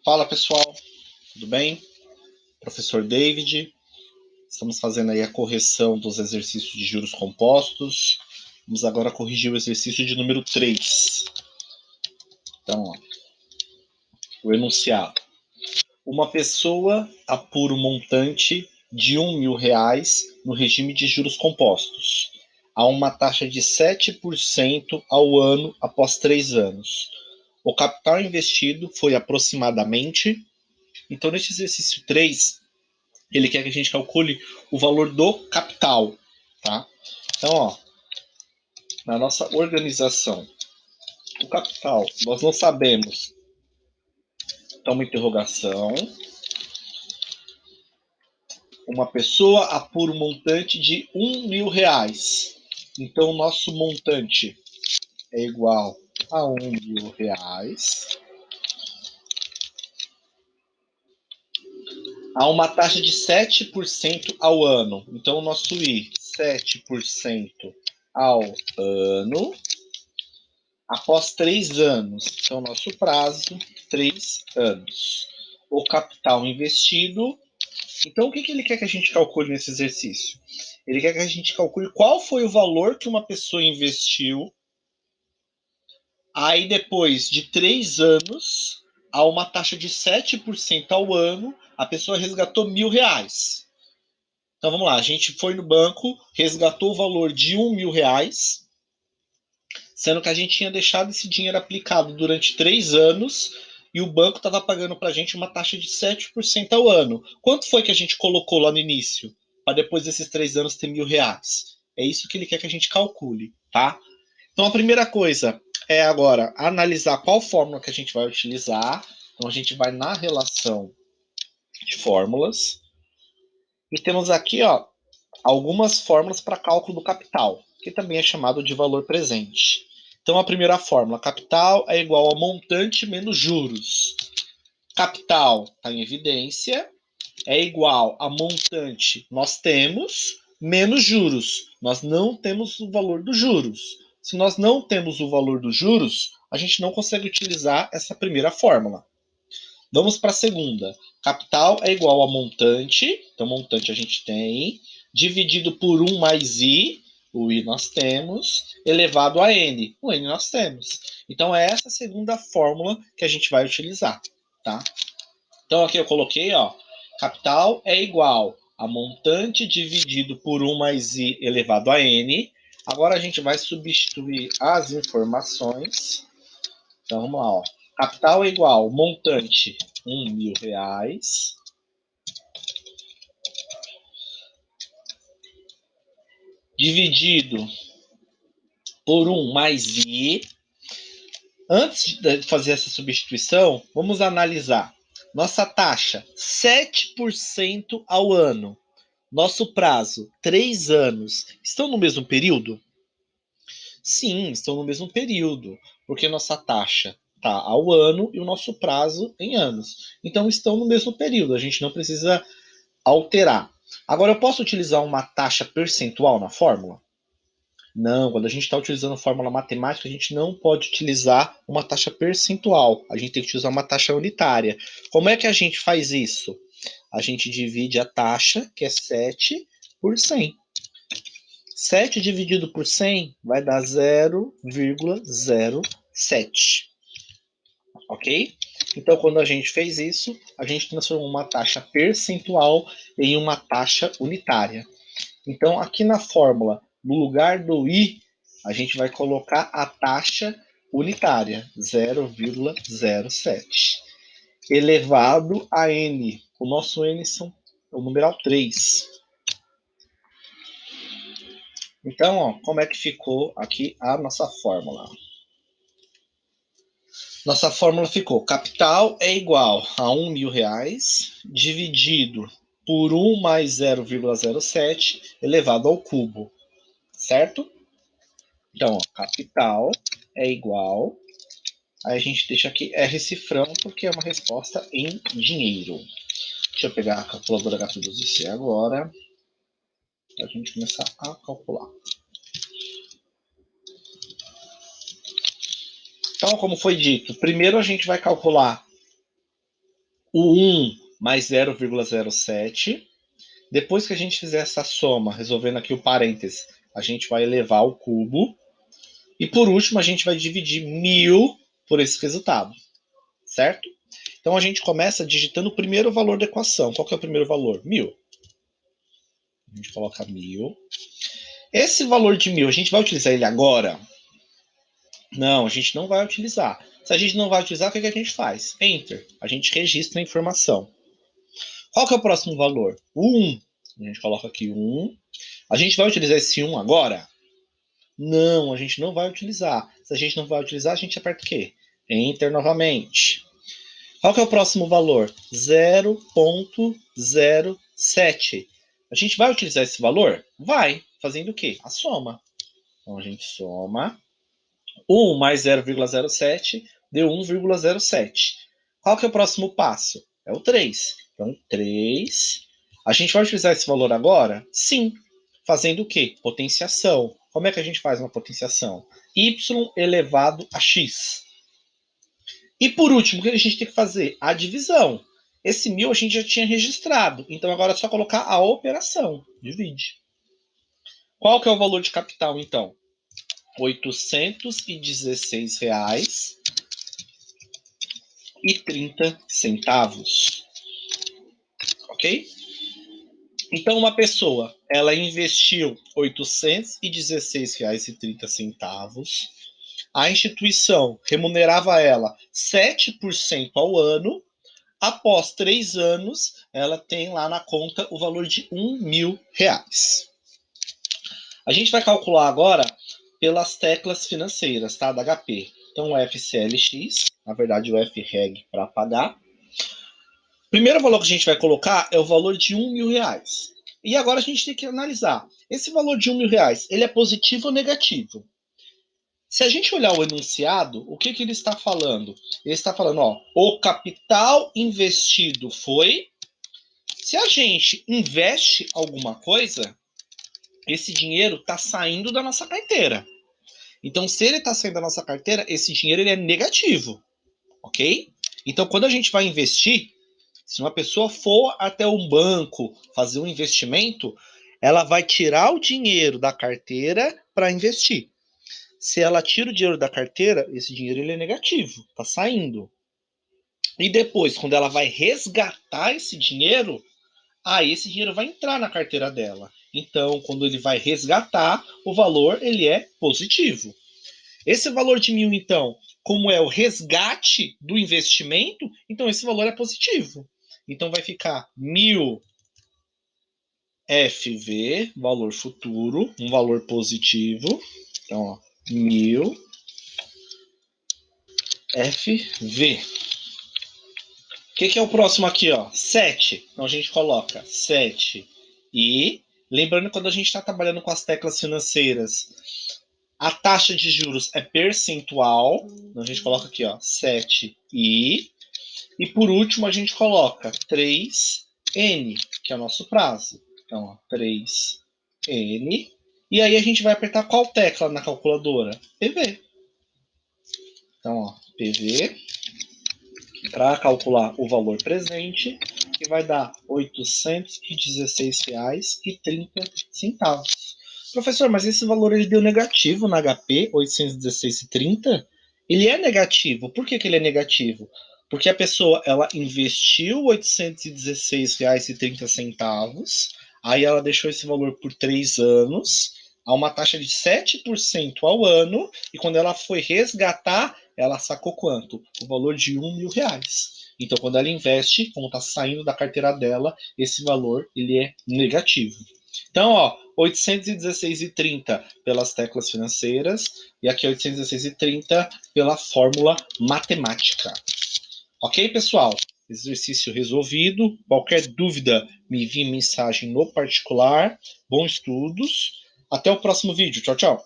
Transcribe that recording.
Fala pessoal, tudo bem? Professor David, estamos fazendo aí a correção dos exercícios de juros compostos. Vamos agora corrigir o exercício de número 3. Então, o enunciado. Uma pessoa apura o montante de R$ 1.000 no regime de juros compostos, a uma taxa de 7% ao ano após 3 anos. O capital investido foi aproximadamente. Então, nesse exercício 3, ele quer que a gente calcule o valor do capital, tá? Então, na nossa organização, o capital, nós não sabemos. Então, uma interrogação. Uma pessoa apura um montante de R$ 1.000. Então, o nosso montante é igual a R$ 1.000 a uma taxa de 7% ao ano. Então, o nosso I, 7% ao ano, após 3 anos. Então, nosso prazo, 3 anos. O capital investido. Então, o que ele quer que a gente calcule nesse exercício? Ele quer que a gente calcule qual foi o valor que uma pessoa investiu. Aí, depois de 3 anos, a uma taxa de 7% ao ano, a pessoa resgatou R$ 1.000. Então, vamos lá. A gente foi no banco, resgatou o valor de R$ 1.000, sendo que a gente tinha deixado esse dinheiro aplicado durante 3 anos e o banco estava pagando para a gente uma taxa de 7% ao ano. Quanto foi que a gente colocou lá no início, para depois desses 3 anos ter R$ 1.000? É isso que ele quer que a gente calcule, tá? Então, a primeira coisa é agora analisar qual fórmula que a gente vai utilizar. Então, a gente vai na relação de fórmulas. E temos aqui algumas fórmulas para cálculo do capital, que também é chamado de valor presente. Então, a primeira fórmula, capital é igual a montante menos juros. Capital está em evidência, é igual a montante nós temos, menos juros. Nós não temos o valor dos juros. Se nós não temos o valor dos juros, a gente não consegue utilizar essa primeira fórmula. Vamos para a segunda. Capital é igual a montante, então montante a gente tem, dividido por 1 mais I, o I nós temos, elevado a N, o N nós temos. Então é essa segunda fórmula que a gente vai utilizar, tá? Então aqui eu coloquei, capital é igual a montante dividido por 1 mais I elevado a N. Agora a gente vai substituir as informações. Então vamos lá, capital é igual montante R$ 1.000 dividido por 1 mais I. Antes de fazer essa substituição, vamos analisar. Nossa taxa, 7% ao ano. Nosso prazo, 3 anos. Estão no mesmo período? Sim, estão no mesmo período, porque nossa taxa está ao ano e o nosso prazo em anos. Então, estão no mesmo período, a gente não precisa alterar. Agora, eu posso utilizar uma taxa percentual na fórmula? Não, quando a gente está utilizando fórmula matemática, a gente não pode utilizar uma taxa percentual. A gente tem que utilizar uma taxa unitária. Como é que a gente faz isso? A gente divide a taxa, que é 7, por 100. 7 dividido por 100 vai dar 0,07. Ok? Então, quando a gente fez isso, a gente transformou uma taxa percentual em uma taxa unitária. Então, aqui na fórmula, no lugar do I, a gente vai colocar a taxa unitária, 0,07, elevado a N. O nosso N é o numeral 3. Então, como é que ficou aqui a nossa fórmula? Nossa fórmula ficou: capital é igual a R$ 1.000 dividido por 1 mais 0,07 elevado ao cubo, certo? Então, capital é igual. Aí a gente deixa aqui R cifrão, porque é uma resposta em dinheiro. Deixa eu pegar a calculadora H2C agora, para a gente começar a calcular. Então, como foi dito, primeiro a gente vai calcular o 1 mais 0,07. Depois que a gente fizer essa soma, resolvendo aqui o parênteses, a gente vai elevar ao cubo. E por último, a gente vai dividir 1000 por esse resultado, certo? Então a gente começa digitando o primeiro valor da equação. Qual que é o primeiro valor? 1000. A gente coloca 1000. Esse valor de 1000, a gente vai utilizar ele agora? Não, a gente não vai utilizar. Se a gente não vai utilizar, o que a gente faz? Enter. A gente registra a informação. Qual que é o próximo valor? O 1. A gente coloca aqui 1. A gente vai utilizar esse 1 agora? Não, a gente não vai utilizar. Se a gente não vai utilizar, a gente aperta o quê? Enter novamente. Qual que é o próximo valor? 0,07. A gente vai utilizar esse valor? Vai. Fazendo o quê? A soma. Então a gente soma. 1 mais 0,07 deu 1,07. Qual que é o próximo passo? É o 3. Então, 3. A gente vai utilizar esse valor agora? Sim. Fazendo o quê? Potenciação. Como é que a gente faz uma potenciação? Y elevado a x. E por último, o que a gente tem que fazer? A divisão. Esse 1000 a gente já tinha registrado. Então agora é só colocar a operação. Divide. Qual que é o valor de capital, então? R$ 816,30. Ok? Então uma pessoa, ela investiu R$ 816,30. A instituição remunerava ela 7% ao ano. Após 3 anos, ela tem lá na conta o valor de R$ 1.000. A gente vai calcular agora pelas teclas financeiras, tá? Da HP. Então, o FCLX, na verdade, o FREG para pagar. O primeiro valor que a gente vai colocar é o valor de R$ 1.000. E agora a gente tem que analisar. Esse valor de R$ 1.000, ele é positivo ou negativo? Se a gente olhar o enunciado, o que ele está falando? Ele está falando, ó, o capital investido foi. Se a gente investe alguma coisa, esse dinheiro está saindo da nossa carteira. Então, se ele está saindo da nossa carteira, esse dinheiro ele é negativo, ok? Então, quando a gente vai investir, se uma pessoa for até um banco fazer um investimento, ela vai tirar o dinheiro da carteira para investir. Se ela tira o dinheiro da carteira, esse dinheiro ele é negativo, está saindo. E depois, quando ela vai resgatar esse dinheiro, esse dinheiro vai entrar na carteira dela. Então, quando ele vai resgatar, o valor ele é positivo. Esse valor de 1.000, então, como é o resgate do investimento, então esse valor é positivo. Então vai ficar 1.000 FV, valor futuro, um valor positivo. Então, ó, 1.000 FV. O que é o próximo aqui, ó? 7. Então a gente coloca 7 e lembrando quando a gente está trabalhando com as teclas financeiras, a taxa de juros é percentual. Então a gente coloca aqui, ó, 7 e por último a gente coloca 3N, que é o nosso prazo. Então, ó, 3N. E aí a gente vai apertar qual tecla na calculadora? PV. Então, ó, PV para calcular o valor presente, que vai dar R$ 816,30. Professor, mas esse valor ele deu negativo na HP, 816,30? Ele é negativo. Por que ele é negativo? Porque a pessoa ela investiu R$ 816,30, aí ela deixou esse valor por 3 anos, a uma taxa de 7% ao ano, e quando ela foi resgatar, ela sacou quanto? O valor de R$ 1.000. Então, quando ela investe, como está saindo da carteira dela, esse valor ele é negativo. Então, ó, 816,30 pelas teclas financeiras e aqui 816,30 pela fórmula matemática. Ok, pessoal? Exercício resolvido. Qualquer dúvida, me envie mensagem no particular. Bons estudos. Até o próximo vídeo. Tchau, tchau.